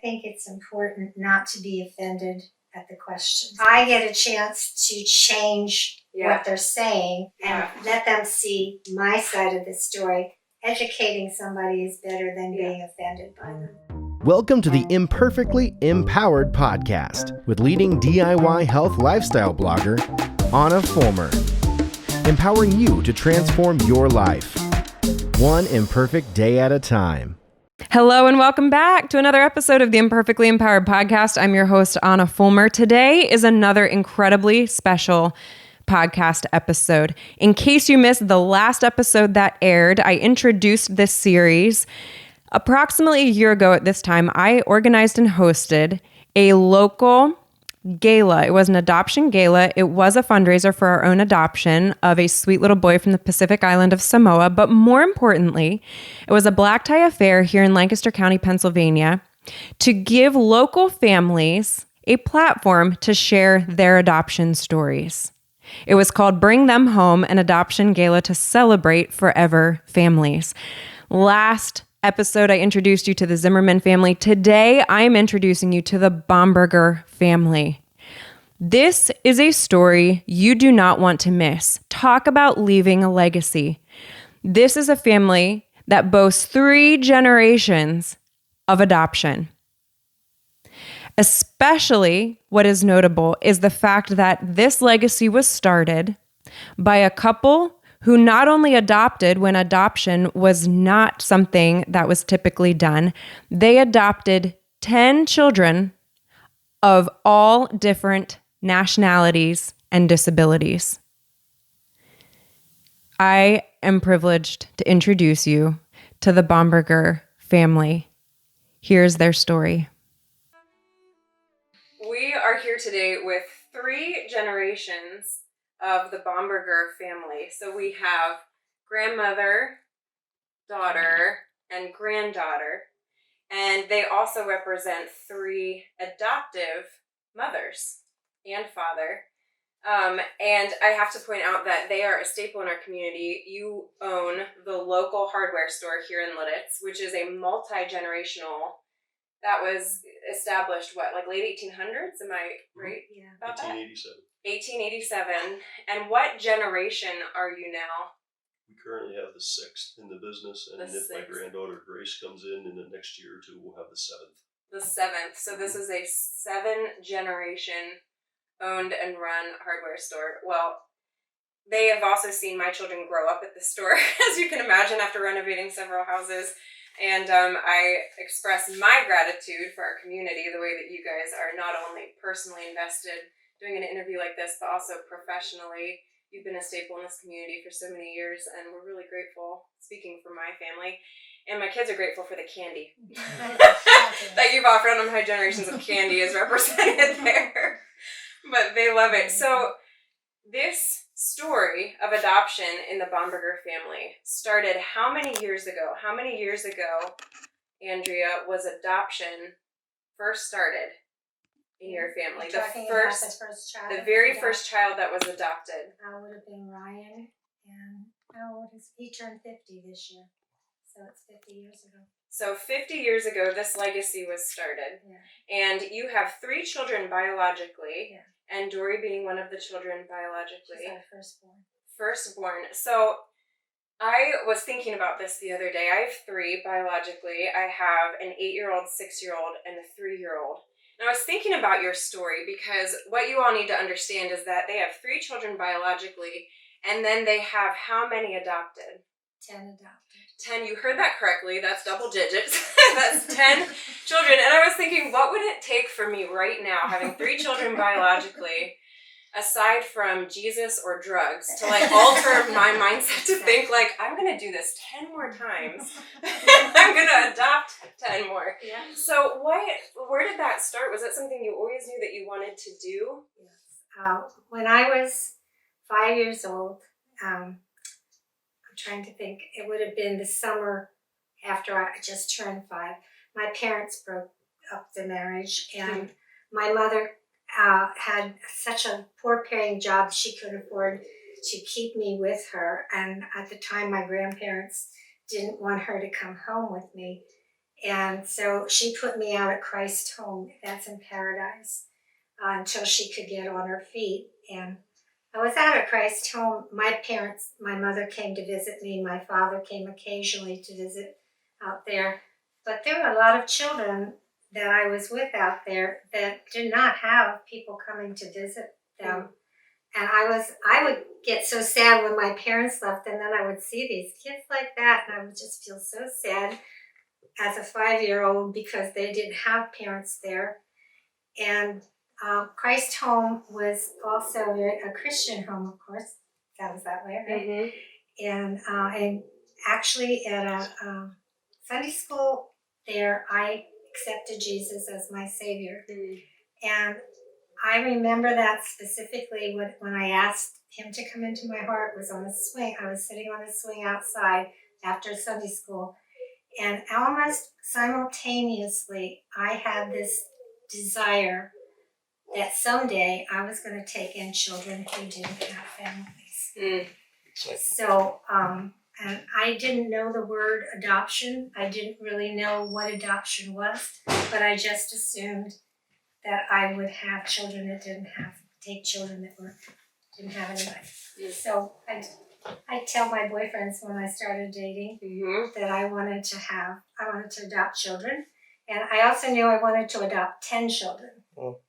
think it's important not to be offended at the questions. I get a chance to change what they're saying and let them see my side of the story. Educating somebody is better than being offended by them. Welcome to the Imperfectly Empowered podcast with leading DIY health lifestyle blogger, ahnafulmer, empowering you to transform your life, one imperfect day at a time. Hello and welcome back to another episode of the Imperfectly Empowered podcast. I'm your host, ahnafulmer. Today is another incredibly special podcast episode. In case you missed the last episode that aired, I introduced this series. Approximately a year ago at this time, I organized and hosted a local gala. It was an adoption gala. It was a fundraiser for our own adoption of a sweet little boy from the Pacific island of Samoa. But more importantly, it was a black tie affair here in Lancaster County, Pennsylvania, to give local families a platform to share their adoption stories. It was called Bring Them Home, an adoption gala to celebrate forever families. Last episode, I introduced you to the Zimmerman family. Today, I am introducing you to the Bomberger family. This is a story you do not want to miss. Talk about leaving a legacy. This is a family that boasts 3 generations of adoption. Especially what is notable is the fact that this legacy was started by a couple who not only adopted when adoption was not something that was typically done, they adopted 10 children of all different nationalities and disabilities. I am privileged to introduce you to the Bomberger family. Here's their story. We are here today with 3 generations of the Bomberger family. So we have grandmother, daughter, and granddaughter. And they also represent 3 adoptive mothers and father. And I have to point out that they are a staple in our community. You own the local hardware store here in Lititz, which is a multi-generational. That was established, like late 1800s? Am I right about 1887. That? 1887. And what generation are you now? We currently have the 6th in the business, and if my granddaughter Grace comes in the next year or 2, we'll have the 7th. The 7th. So this is a 7-generation owned and run hardware store. Well, they have also seen my children grow up at the store, as you can imagine, after renovating several houses. And I express my gratitude for our community, the way that you guys are not only personally invested doing an interview like this, but also professionally. You've been a staple in this community for so many years, and we're really grateful, speaking for my family. And my kids are grateful for the candy that you've offered on them. High generations of candy is represented there. But they love it. So this story of adoption in the Bomberger family started how many years ago? How many years ago, Andrea, was adoption first started in your family? The first child. The very first child that was adopted. Would have been Ryan, and how old is he? Turned 50 this year, so it's 50 years ago. So 50 years ago, this legacy was started. Yeah. And you have 3 children biologically. Yeah. And Dory being one of the children biologically. She's our firstborn. Firstborn. So I was thinking about this the other day. I have 3 biologically. I have an 8-year-old, 6-year-old, and a 3-year-old. And I was thinking about your story because what you all need to understand is that they have 3 children biologically, and then they have how many adopted? 10 adopted. 10, you heard that correctly. That's double digits. That's 10 children. And I was thinking, what would it take for me right now, having 3 children biologically, aside from Jesus or drugs, to alter my mindset to think I'm going to do this 10 more times. I'm going to adopt 10 more. Yeah. So where did that start? Was that something you always knew that you wanted to do? Yes. When I was 5 years old, I'm trying to think, it would have been the summer after I just turned 5. My parents broke up the marriage, and my mother had such a poor paying job she couldn't afford to keep me with her. And at the time, my grandparents didn't want her to come home with me. And so she put me out at Christ Home, that's in Paradise, until she could get on her feet. And I was out at Christ Home. My mother came to visit me. My father came occasionally to visit out there. But there were a lot of children that I was with out there that did not have people coming to visit them. And I would get so sad when my parents left, and then I would see these kids like that, and I would just feel so sad as a 5-year-old because they didn't have parents there. And Christ Home was also a Christian home, of course. Sounds that way, right? And actually at a Sunday school there, I accepted Jesus as my Savior. And I remember that specifically when I asked him to come into my heart was on a swing. I was sitting on a swing outside after Sunday school. And almost simultaneously, I had this desire that someday I was going to take in children who didn't have families. So, and I didn't know the word adoption. I didn't really know what adoption was, but I just assumed that I would have children that take children that didn't have anybody. So I tell my boyfriends when I started dating that I wanted to adopt children. And I also knew I wanted to adopt 10 children.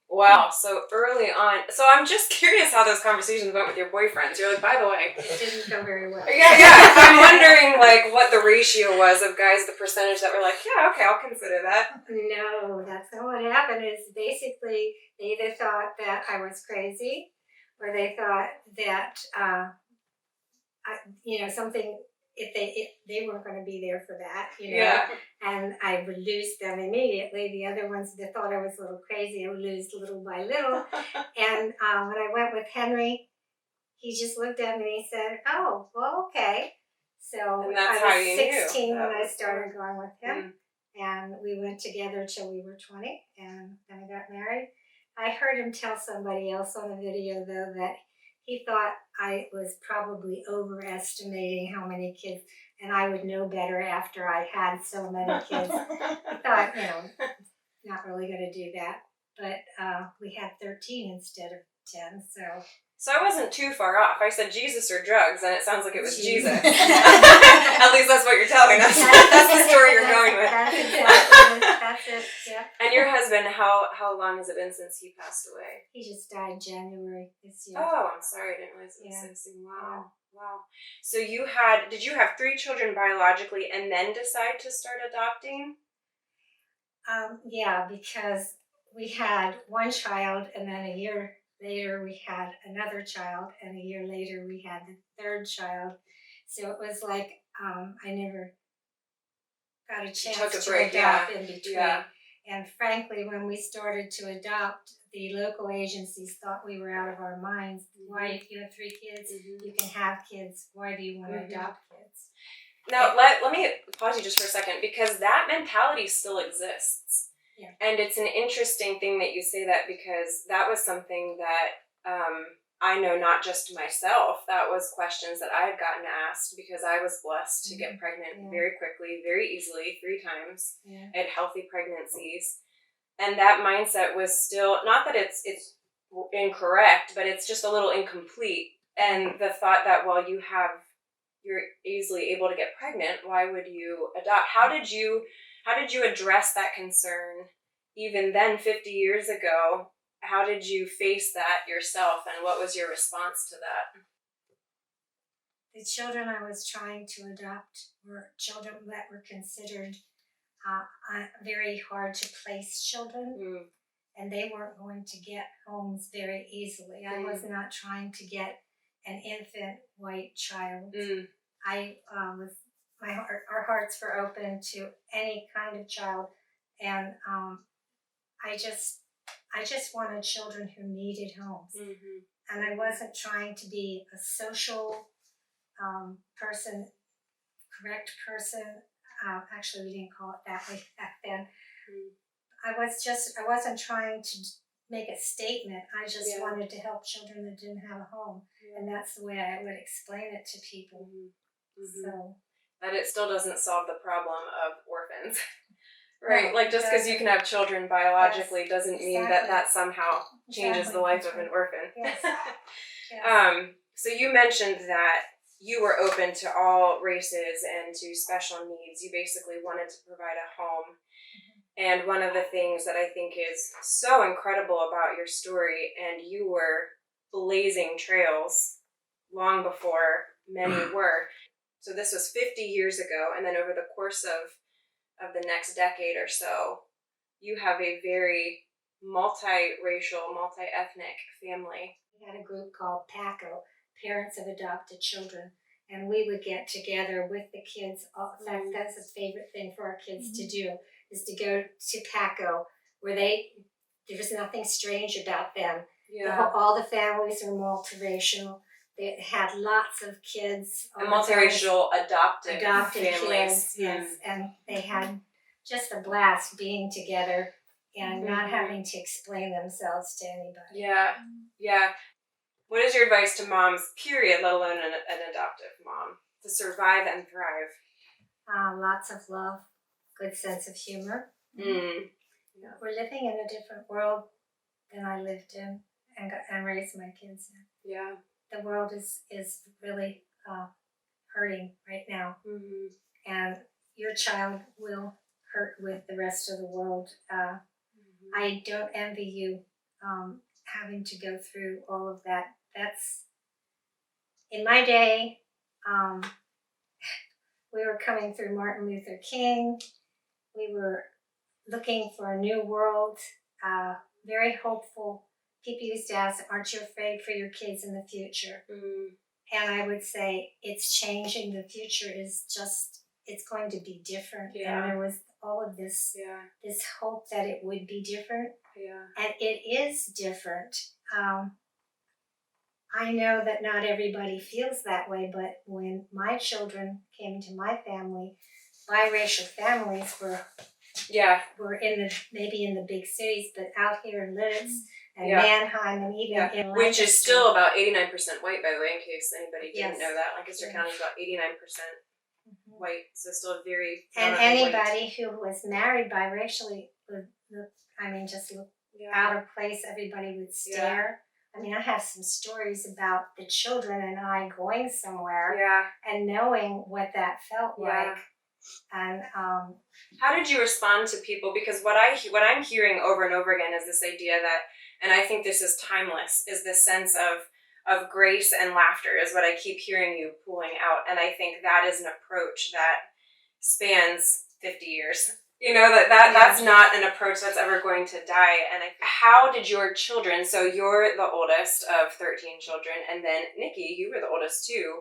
Wow, so early on. So I'm just curious how those conversations went with your boyfriends. You're like, by the way. It didn't go very well. Yeah. I'm wondering, like, what the ratio was of guys, the percentage that were like, yeah, okay, I'll consider that. No, that's not what happened. Is basically they either thought that I was crazy, or they thought that, something, if they weren't going to be there for that, and I would lose them immediately. The other ones that thought I was a little crazy, I would lose little by little. And when I went with Henry, he just looked at me and he said, "Oh, well, okay." So I was 16 when I started going with him, and we went together till we were 20, and then I got married. I heard him tell somebody else on a video, though, that he thought I was probably overestimating how many kids, and I would know better after I had so many kids. I thought, not really going to do that. But we had 13 instead of 10, so. So I wasn't too far off. I said Jesus or drugs, and it sounds like it was Jesus. At least that's what you're telling us. That's the story you're going with. That's exactly that's it, yeah. And your husband, how long has it been since he passed away? He just died January this year. Oh, I'm sorry. I didn't realize it was so soon. Wow. So did you have 3 children biologically and then decide to start adopting? Yeah, because we had one child, and then a year later we had another child, and a year later we had the 3rd child. So it was like I never got a chance to adopt in between. Yeah. And frankly, when we started to adopt, the local agencies thought we were out of our minds. Why, if you have 3 kids, you can have kids. Why do you want to adopt kids? Now, let me pause you just for a second, because that mentality still exists. Yeah. And it's an interesting thing that you say that, because that was something that I know, not just myself, that was questions that I had gotten asked, because I was blessed to get pregnant very quickly, very easily, 3 times. I had healthy pregnancies. And that mindset was still, not that it's incorrect, but it's just a little incomplete. And the thought that, well, you're easily able to get pregnant, why would you adopt? How did you address that concern even then, 50 years ago? How did you face that yourself, and what was your response to that? The children I was trying to adopt were children that were considered very hard to place children, and they weren't going to get homes very easily. I was not trying to get an infant white child. Our hearts were open to any kind of child, and I just wanted children who needed homes. And I wasn't trying to be a social correct person. Actually, we didn't call it that way back then. I wasn't trying to make a statement. I just wanted to help children that didn't have a home. And that's the way I would explain it to people. So. But it still doesn't solve the problem of orphans. Right, No, like just because you can have children biologically doesn't mean that exactly. somehow changes the life of an orphan. Yes. Yes. So you mentioned that you were open to all races and to special needs. You basically wanted to provide a home. And one of the things that I think is so incredible about your story, and you were blazing trails long before many were. So this was 50 years ago, and then over the course of the next decade or so, you have a very multiracial, multi-ethnic family. We had a group called PACO, Parents of Adopted Children, and we would get together with the kids. In fact, that's a favorite thing for our kids to do, is to go to PACO, where there was nothing strange about them. Yeah. All the families were multiracial. They had lots of kids. And multiracial adopted families. Kids, yes. And they had just a blast being together and not having to explain themselves to anybody. Yeah, yeah. What is your advice to moms, period, let alone an adoptive mom, to survive and thrive? Lots of love, good sense of humor. Yeah. We're living in a different world than I lived in and raised my kids in. Yeah. The world is really hurting right now, and your child will hurt with the rest of the world. I don't envy you having to go through all of that. That's, in my day, we were coming through Martin Luther King. We were looking for a new world, very hopeful. People used to ask, aren't you afraid for your kids in the future? And I would say, it's changing. The future is just, it's going to be different. Yeah. And there was all of this, this hope that it would be different. Yeah. And it is different. I know that not everybody feels that way, but when my children came into my family, biracial families were maybe in the big cities, but out here in Lititz and Mannheim and even in Lancaster. Which is still about 89% white, by the way, in case anybody didn't know that. Lancaster County is about 89% white, so still a very and anybody who was married biracially would look, just look out of place. Everybody would stare. I mean, I have some stories about the children and I going somewhere and knowing what that felt like. And how did you respond to people? Because what I'm hearing over and over again is this idea that, and I think this is timeless, is this sense of grace and laughter is what I keep hearing you pulling out. And I think that is an approach that spans 50 years. You know, that's not an approach that's ever going to die. And how did your children, so you're the oldest of 13 children, and then Nikki, you were the oldest too,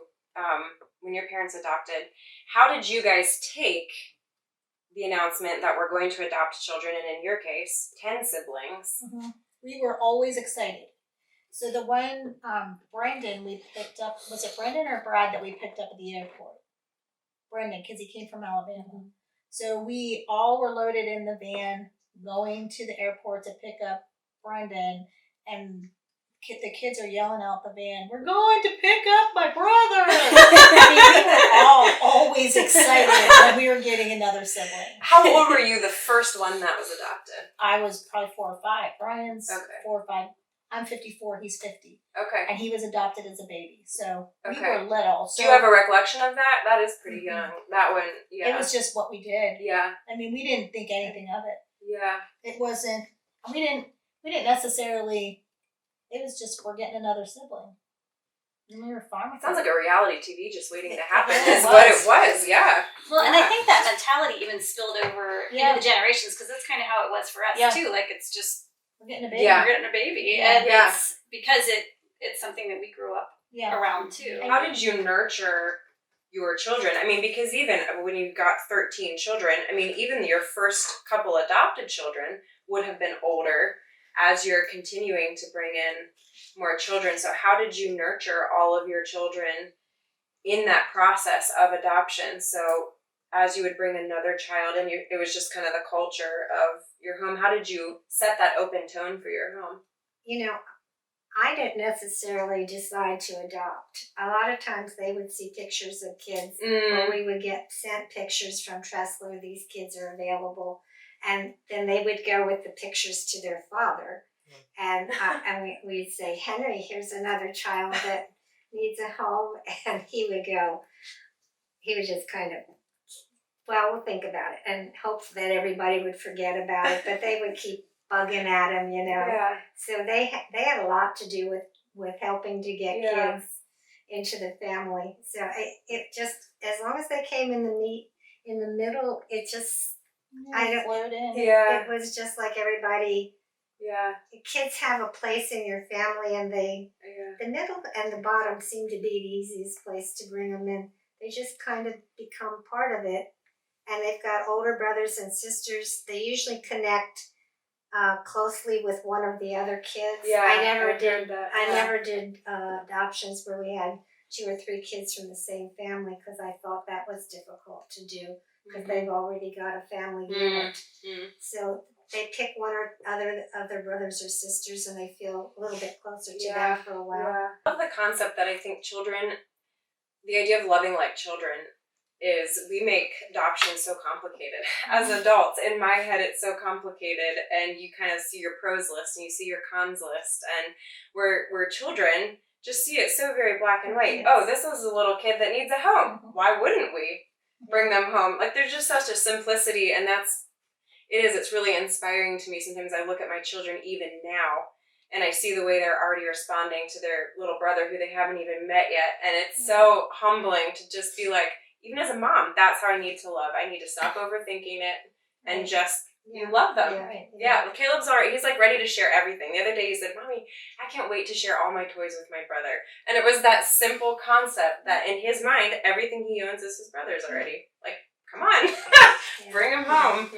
when your parents adopted. How did you guys take the announcement that we're going to adopt children, and in your case, 10 siblings? We were always excited. So the one, Brendan, we picked up, was it Brendan or Brad that we picked up at the airport? Brendan, because he came from Alabama. So we all were loaded in the van going to the airport to pick up Brendan, and the kids are yelling out the van, "We're going to pick up my brother!" We were all always excited when we were getting another sibling. How old were you the first one that was adopted? I was probably 4 or 5. Brian's 4 or 5. I'm 54, he's 50. Okay. And he was adopted as a baby, so we Okay. were little. So do you have a recollection of that? That is pretty young. That one, it was just what we did. Yeah. I mean, we didn't think anything of it. Yeah. It wasn't, we didn't necessarily, it was just, we're getting another sibling. And we were farming. Sounds like a reality TV just waiting to happen It is what it was, yeah. Well, and I think that mentality even spilled over Yeah. into the generations, because that's kind of how it was for us Yeah. too. Like, it's just, We're getting a baby. Yeah. we're getting a baby, Yeah. and Yeah. it's because it's something that we grew up Yeah. around too. How did you nurture your children? I mean, because even when you got 13 children, I mean, even your first couple adopted children would have been older as you're continuing to bring in more children. So how did you nurture all of your children in that process of adoption? So as you would bring another child in, it was just kind of the culture of your home. How did you set that open tone for your home? You know, I didn't necessarily decide to adopt. A lot of times they would see pictures of kids, or we would get sent pictures from Tressler, these kids are available. And then they would go with the pictures to their father. And we'd say, Henry, here's another child that needs a home. And he would just kind of, well, we'll think about it and hope that everybody would forget about it, but they would keep bugging at him, Yeah. So they had a lot to do with helping to get kids into the family. So it just, as long as they came in the middle, it just, flowed in. it was just like everybody. Yeah. Kids have a place in your family, and the middle and the bottom seem to be the easiest place to bring them in. They just kind of become part of it, and they've got older brothers and sisters. They usually connect closely with one of the other kids. Yeah, I never I've did. heard that, I yeah. never did adoptions where we had 2 or 3 kids from the same family, because I thought that was difficult to do because they've already got a family unit. So they pick one or other of their brothers or sisters, and they feel a little bit closer to them for a while. Yeah. I love the concept that I think children, the idea of loving like children, is we make adoption so complicated. As adults, in my head, it's so complicated, and you kind of see your pros list and you see your cons list, and we're children just see it so very black and white. Oh, this is a little kid that needs a home. Why wouldn't we bring them home? Like, there's just such a simplicity, and it's really inspiring to me. Sometimes I look at my children even now, and I see the way they're already responding to their little brother who they haven't even met yet, and it's so humbling to just be like, even as a mom, that's how I need to love. I need to stop overthinking it and just you love them. Yeah, Caleb's alright. He's like ready to share everything. The other day he said, Mommy, I can't wait to share all my toys with my brother. And it was that simple concept that in his mind, everything he owns is his brother's already. Like, come on, bring him home.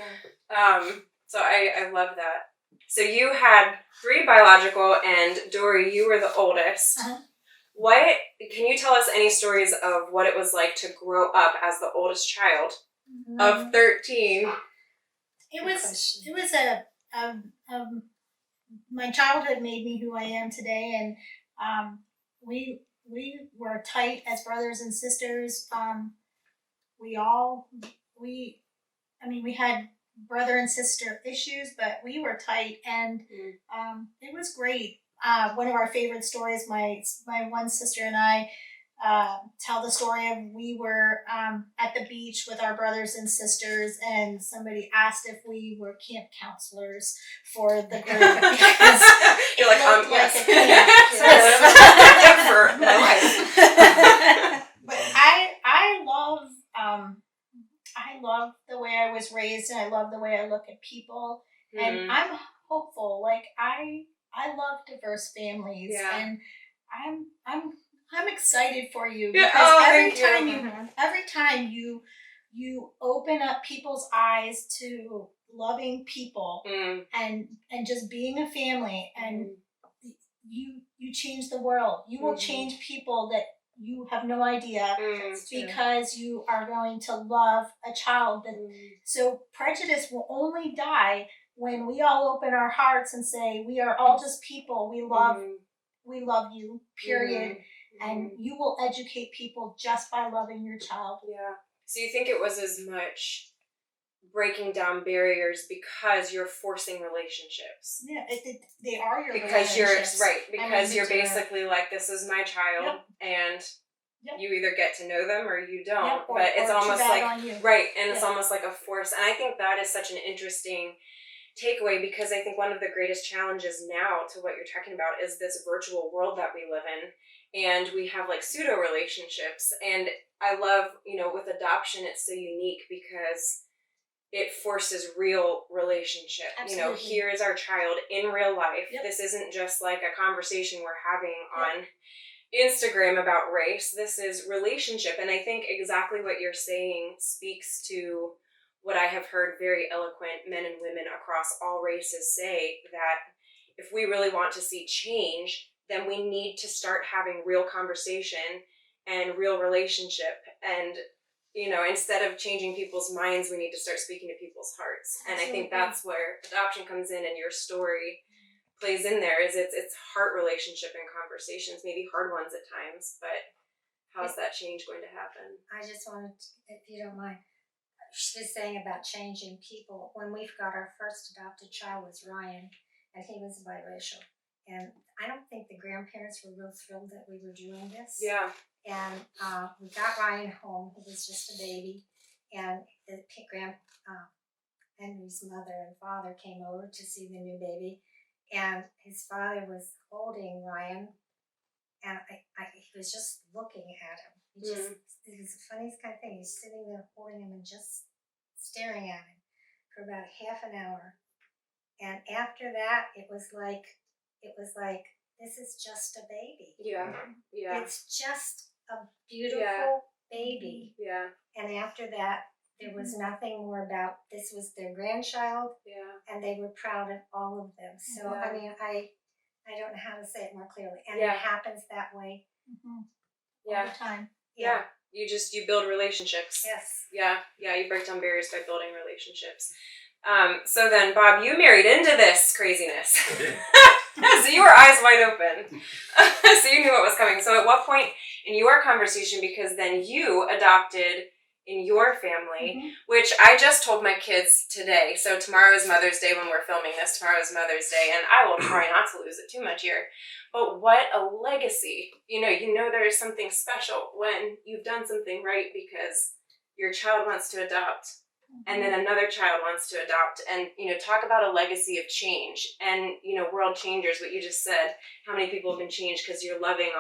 So I love that. So you had 3 biological, and Dory, you were the oldest. What can you tell us any stories of what it was like to grow up as the oldest child of 13? It was my childhood made me who I am today, and we were tight as brothers and sisters. We had brother and sister issues, but we were tight, and it was great. One of our favorite stories, my one sister and I tell the story of we were at the beach with our brothers and sisters, and somebody asked if we were camp counselors for the group. You're like, yes. For my life. But I love the way I was raised, and I love the way I look at people, and I'm hopeful. Like I love diverse families, and I'm excited for you because every time you open up people's eyes to loving people and just being a family, and you change the world. You will change people that you have no idea because you are going to love a child. So prejudice will only die when we all open our hearts and say, we are all just people. We love you, period. And you will educate people just by loving your child. Yeah. So you think it was as much breaking down barriers because you're forcing relationships? Yeah, they are your because relationships. Because you're basically like, this is my child, and you either get to know them or you don't. But it's almost like it's almost like a force. And I think that is such an interesting takeaway, because I think one of the greatest challenges now to what you're talking about is this virtual world that we live in, and we have like pseudo relationships. And I love, with adoption, it's so unique because it forces real relationship. Absolutely. Here is our child in real life. This isn't just like a conversation we're having on Instagram about race. This is relationship. And I think exactly what you're saying speaks to what I have heard very eloquent men and women across all races say, that if we really want to see change, then we need to start having real conversation and real relationship. And, instead of changing people's minds, we need to start speaking to people's hearts. Absolutely. And I think that's where adoption comes in, and your story plays in there, is it's heart relationship and conversations, maybe hard ones at times, but how's that change going to happen? I just wanted to, if you don't mind, she was saying about changing people. When we got our first adopted child was Ryan, and he was biracial. And I don't think the grandparents were real thrilled that we were doing this. Yeah. And we got Ryan home. He was just a baby. And the Henry's mother and father came over to see the new baby. And his father was holding Ryan. And he was just looking at him. It was the funniest kind of thing. He's sitting there holding him and just staring at him for about half an hour. And after that, it was like, this is just a baby. Yeah. Yeah. It's just a beautiful baby. Yeah. And after that, there was nothing more about, this was their grandchild. Yeah. And they were proud of all of them. So, Yeah. I mean, I don't know how to say it more clearly. And Yeah. it happens that way Yeah. All the time. Yeah. You build relationships. Yes. Yeah. Yeah. You break down barriers by building relationships. So then, Bob, you married into this craziness. So you were eyes wide open. So you knew what was coming. So at what point in your conversation, because then you adopted in your family, which I just told my kids today. So tomorrow is Mother's Day when we're filming this. Tomorrow is Mother's Day, and I will try not to lose it too much here. But what a legacy. You know there is something special when you've done something right because your child wants to adopt. And then another child wants to adopt, and talk about a legacy of change and world changers. What you just said, how many people have been changed because you're loving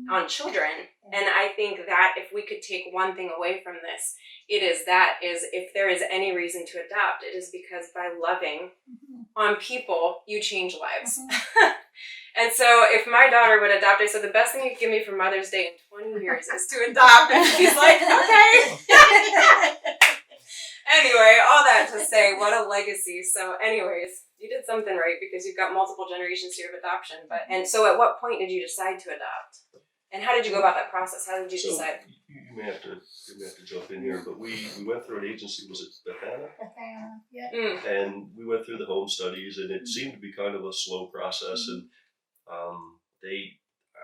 on children. And I think that if we could take one thing away from this, it is if there is any reason to adopt, it is because by loving on people, you change lives. And so if my daughter would adopt, I said the best thing you could give me for Mother's Day in 20 years is to adopt. And she's like, okay. Anyway, all that to say, what a legacy. So anyways, you did something right because you've got multiple generations here of adoption. And so at what point did you decide to adopt? And how did you go about that process? How did you decide? You may have to jump in here, but we went through an agency, was it Bethana? Bethana, yeah. And we went through the home studies, and it seemed to be kind of a slow process. And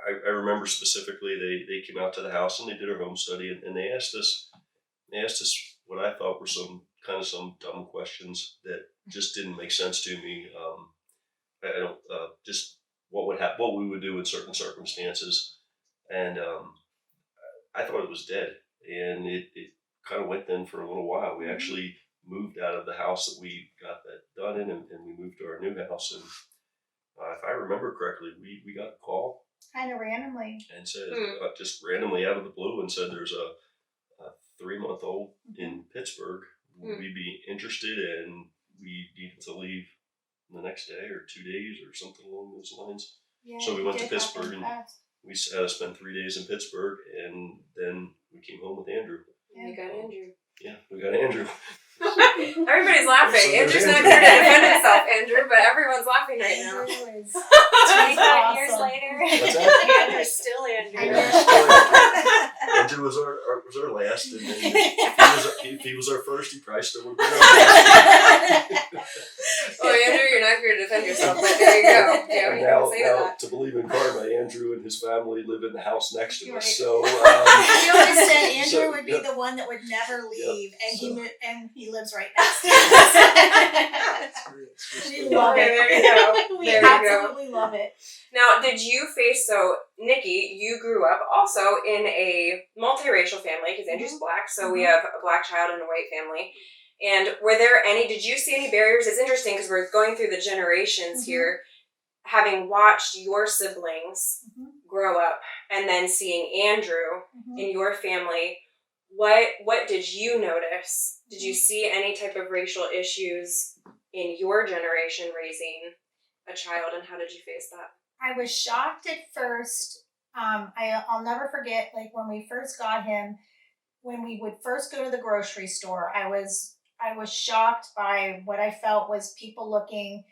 I remember specifically they came out to the house and they did our home study, and they asked us what I thought were some dumb questions that just didn't make sense to me. I don't just what we would do in certain circumstances, and I thought it was dead, and it kind of went then for a little while. We actually moved out of the house that we got that done in, and we moved to our new house. And if I remember correctly, we got a call kind of randomly and said just randomly out of the blue and said there's a 3-month-old in Pittsburgh. Would we be interested? And we needed to leave the next day or 2 days or something along those lines. Yeah, so we went to Pittsburgh and we had to spend 3 days in Pittsburgh, and then we came home with Andrew. Yeah. You got Andrew. Yeah, we got Andrew. Everybody's laughing. So Andrew's not here to defend himself, Andrew, but everyone's laughing right now. 25 years later. What's that? Andrew's still Andrew. Andrew was our last, and if he was our first, he probably still would be our Well, Andrew, you're not here to defend yourself, but there you go. Yeah, we now, can say that. to believe in karma, Andrew and his family live in the house next to us. Right. So We always said Andrew So, would be yep. the one that would never leave, Yep. and he lives right next to us. We love Okay, it. there you go. We There you go. absolutely love it. Now, did you face, so Nikki, you grew up also in a multiracial family, because Andrew's black, so we have a black child and a white family. And did you see any barriers? It's interesting because we're going through the generations here, having watched your siblings grow up and then seeing Andrew in your family. What did you notice? Did you see any type of racial issues in your generation raising a child, and how did you face that? I was shocked at first. I'll never forget, like when we first got him, when we would first go to the grocery store, I was shocked by what I felt was people looking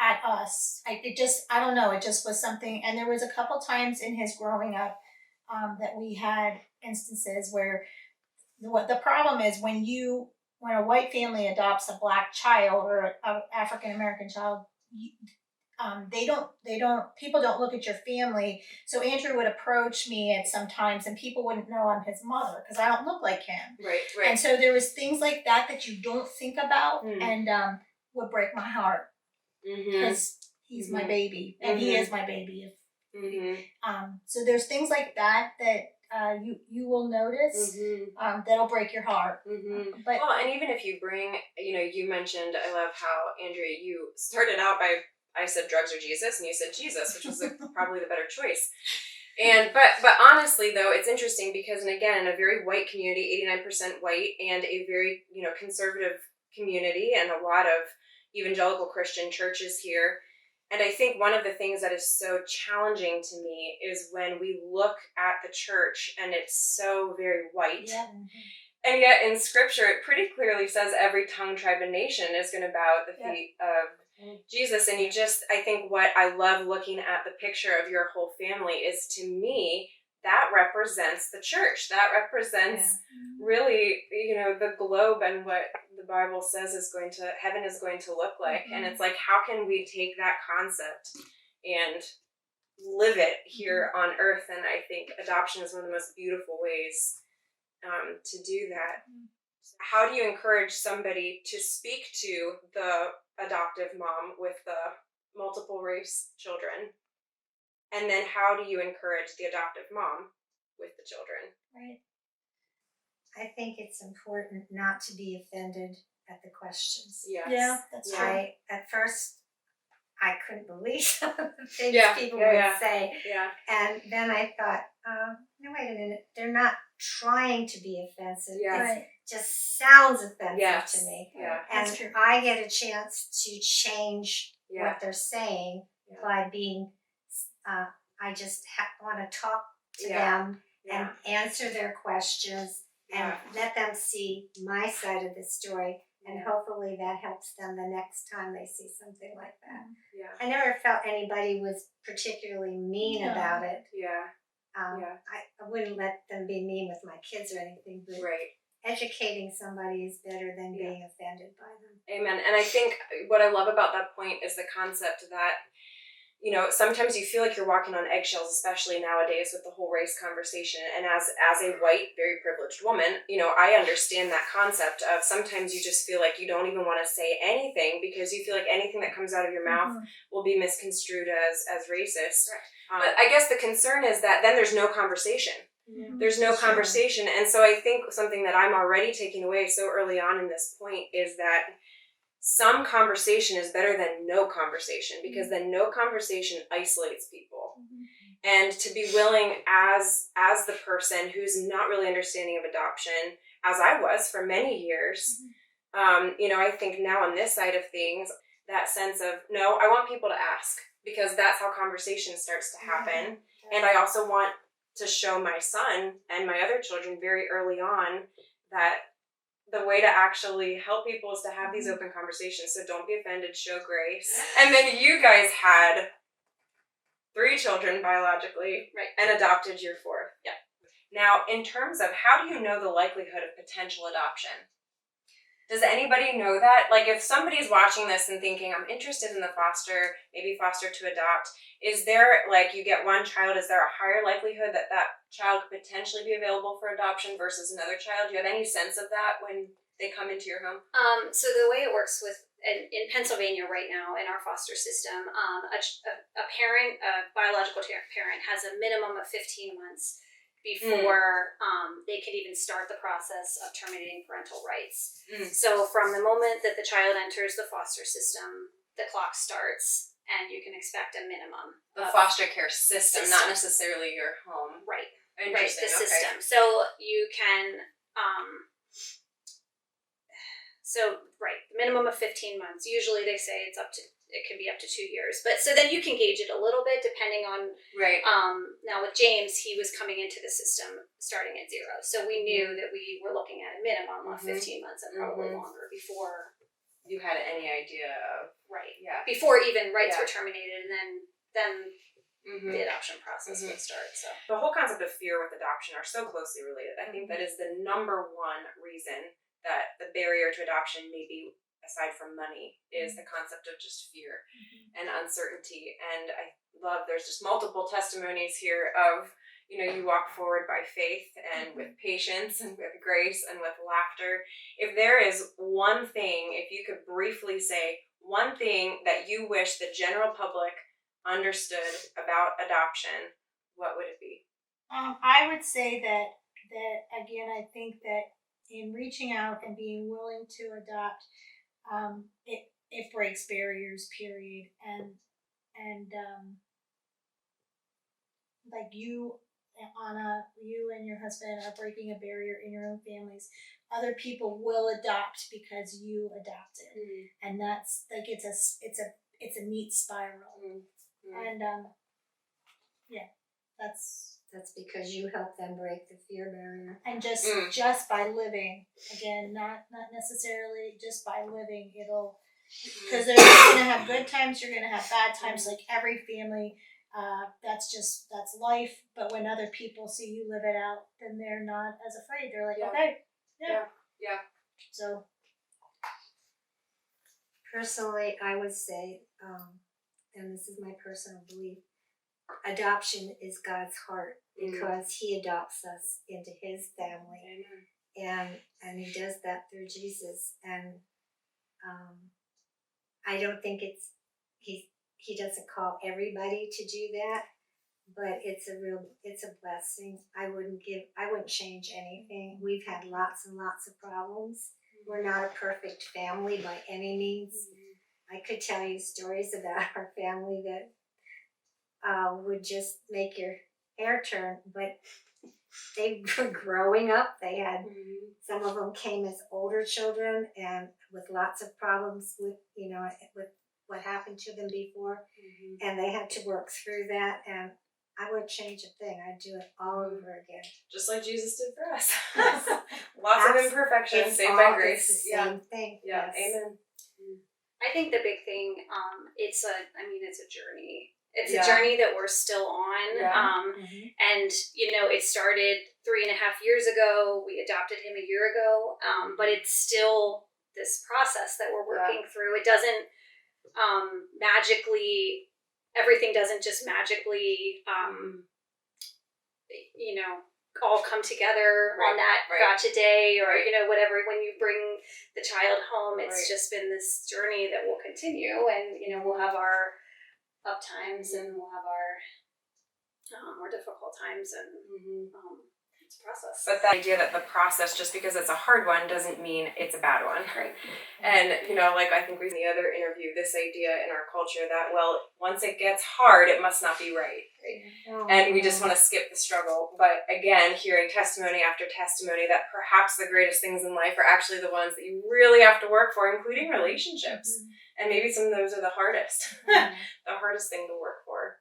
at us. I don't know, it just was something. And there was a couple times in his growing up that we had instances where what the problem is when a white family adopts a black child or an African American child, people don't look at your family. So Andrew would approach me at sometimes and people wouldn't know I'm his mother because I don't look like him. Right. And so there was things like that you don't think about and would break my heart because he's my baby and he is my baby. So there's things like that you will notice that'll break your heart. But well, and even if you bring, you mentioned, I love how, Andrea, you started out by, I said drugs or Jesus, and you said Jesus, which was probably the better choice. And but honestly, though, it's interesting because, and again, in a very white community, 89% white, and a very conservative community, and a lot of evangelical Christian churches here. And I think one of the things that is so challenging to me is when we look at the church and it's so very white. yeah. And yet in scripture, it pretty clearly says every tongue, tribe, and nation is going to bow at the feet of Jesus. And I think what I love looking at the picture of your whole family is, to me, that represents the church. That represents really, the globe and what the Bible says heaven is going to look like. And it's like, how can we take that concept and live it here on earth? And I think adoption is one of the most beautiful ways to do that. How do you encourage somebody to speak to the adoptive mom with the multiple race children? And then how do you encourage the adoptive mom with the children? Right. I think it's important not to be offended at the questions. Yes. Yeah, that's true. At first, I couldn't believe some of the things people Yeah, would yeah. say. Yeah. And then I thought, no, wait a minute. They're not trying to be offensive. Yeah. It Right. just sounds offensive Yes. to me. Yeah. And That's true. I get a chance to change Yeah. what they're saying by being, I just want to talk to them and answer their questions and let them see my side of the story. And hopefully that helps them the next time they see something like that. Yeah. I never felt anybody was particularly mean No. about it. Yeah. I wouldn't let them be mean with my kids or anything, but Right. educating somebody is better than being offended by them. Amen. And I think what I love about that point is the concept that, sometimes you feel like you're walking on eggshells, especially nowadays with the whole race conversation. And as a white, very privileged woman, I understand that concept of sometimes you just feel like you don't even want to say anything because you feel like anything that comes out of your mouth will be misconstrued as racist. Right. But I guess the concern is that then there's no conversation. There's no conversation. And so I think something that I'm already taking away so early on in this point is that some conversation is better than no conversation, because then no conversation isolates people. And to be willing as the person who's not really understanding of adoption, as I was for many years, I think now on this side of things, that sense of, no, I want people to ask, because that's how conversation starts to happen. And I also want to show my son and my other children very early on that the way to actually help people is to have these open conversations. So don't be offended, show grace. And then you guys had 3 children biologically, Right. and adopted your 4th. Yeah. Now, in terms of how do you know the likelihood of potential adoption? Does anybody know that? Like, if somebody's watching this and thinking, I'm interested in the maybe foster to adopt, is there, like, you get one child, is there a higher likelihood that child could potentially be available for adoption versus another child? Do you have any sense of that when they come into your home? So the way it works in Pennsylvania right now in our foster system, a biological parent has a minimum of 15 months before they could even start the process of terminating parental rights. So from the moment that the child enters the foster system, the clock starts, and you can expect a minimum. The foster care system, not necessarily your home. Right. Interesting. Right, the system. So you can, minimum of 15 months. Usually they say it can be up to 2 years. But so then you can gauge it a little bit depending on, Right. Now with James, he was coming into the system starting at 0. So we knew that we were looking at a minimum of 15 months and probably longer before. You had any idea of. Right. Yeah. Before even rights were terminated, and then the adoption process would start. So the whole concept of fear with adoption are so closely related. I think that is the number one reason that the barrier to adoption may be aside from money, is the concept of just fear and uncertainty. And I love, there's just multiple testimonies here of, you know, you walk forward by faith and with patience and with grace and with laughter. If there is one thing, if you could briefly say one thing that you wish the general public understood about adoption, what would it be? I would say that again, I think that in reaching out and being willing to adopt, it breaks barriers, period. And like you, Anna, you and your husband are breaking a barrier in your own families. Other people will adopt because you adopted, and that's like it's a neat spiral. And yeah, that's because you help them break the fear barrier. and just by living, again, not necessarily just by living, it'll, because you're gonna have good times, you're gonna have bad times, like every family. That's life. But when other people see you live it out, then they're not as afraid. They're like, okay, yeah. So Personally, I would say, and this is my personal belief, adoption is God's heart, because He adopts us into His family. And He does that through Jesus. And I don't think He doesn't call everybody to do that, but it's a blessing. I wouldn't change anything. We've had lots and lots of problems. We're not a perfect family by any means. I could tell you stories about our family that would just make your hair turn, but they were growing up. They had, some of them came as older children and with lots of problems with what happened to them before, and they had to work through that, and I wouldn't change a thing. I'd do it all over again. Just like Jesus did for us. Lots of imperfections, saved by grace. It's the same thing. Yeah, Yes. amen. I think the big thing, it's a journey. It's a journey that we're still on. And, it started 3.5 years ago. We adopted him a year ago. But it's still this process that we're working through. It doesn't everything doesn't just magically, all come together on that gotcha day or, whatever. When you bring the child home, it's just been this journey that will continue, and, we'll have our up times and we'll have our more difficult times, and it's a process. But the idea that the process, just because it's a hard one, doesn't mean it's a bad one. Right. And, I think we in the other interview, this idea in our culture that, well, once it gets hard, it must not be right. And we just want to skip the struggle. But again, hearing testimony after testimony that perhaps the greatest things in life are actually the ones that you really have to work for, including relationships. And maybe some of those are the hardest, the hardest thing to work for.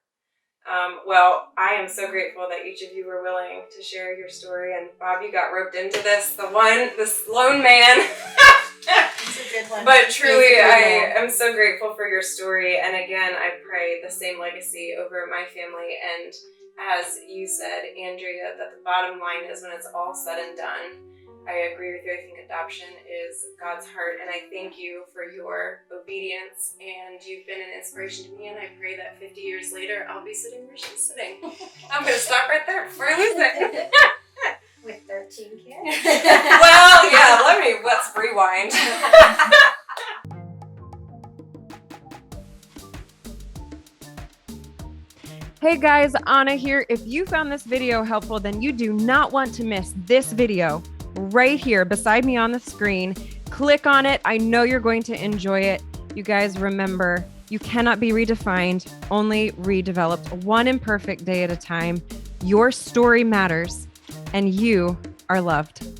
Well, I am so grateful that each of you were willing to share your story. And Bob, you got roped into this, this lone man. it's a good one. But truly, I am so grateful for your story. And again, I pray the same legacy over my family. And as you said, Andrea, that the bottom line is when it's all said and done, I agree with you. I think adoption is God's heart, and I thank you for your obedience, and you've been an inspiration to me, and I pray that 50 years later, I'll be sitting where she's sitting. I'm going to stop right there before I lose it. With 13 kids. Well, yeah, let's rewind. Hey guys, Anna here. If you found this video helpful, then you do not want to miss this video right here beside me on the screen. Click on it. I know you're going to enjoy it. You guys remember, you cannot be redefined, only redeveloped, one imperfect day at a time. Your story matters, and you are loved.